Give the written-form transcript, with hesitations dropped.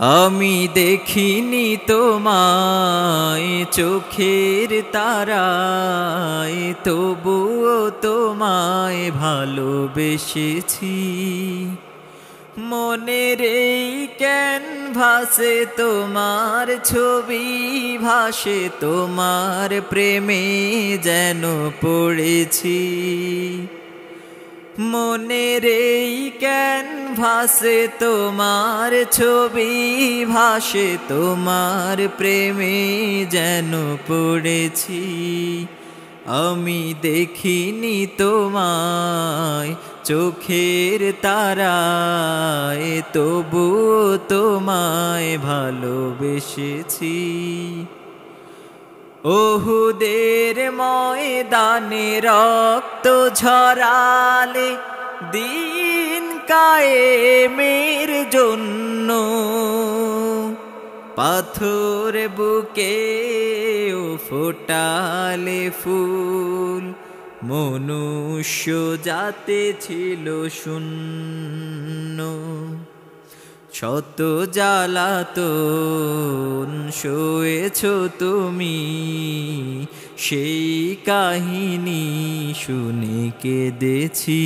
আমি দেখিনি তোমায় চোখের তারায়, তবুও তোমায় ভালোবেসেছি। মনের এই ক্যানভাসে তোমার ছবি ভাসে, তোমার প্রেমে যেন পড়েছি। মনের এই ক্যানভাসে তোমার ছবি ভাসে, তোমার প্রেমে যেন পড়েছি। আমি দেখিনি তোমায় চোখের তারায়, তবুও তোমায় ভালোবেসেছি। ওহুদের ময়দানে রক্ত ঝরালে দিন কায়েমের জন্য, পাথর বুকে ফোটালে ফুল, মনুষ্য জাতে ছিল শূন্য। শত জ্বালাতন সয়েছ তুমি, সেই কাহিনী শুনে কেঁদেছি।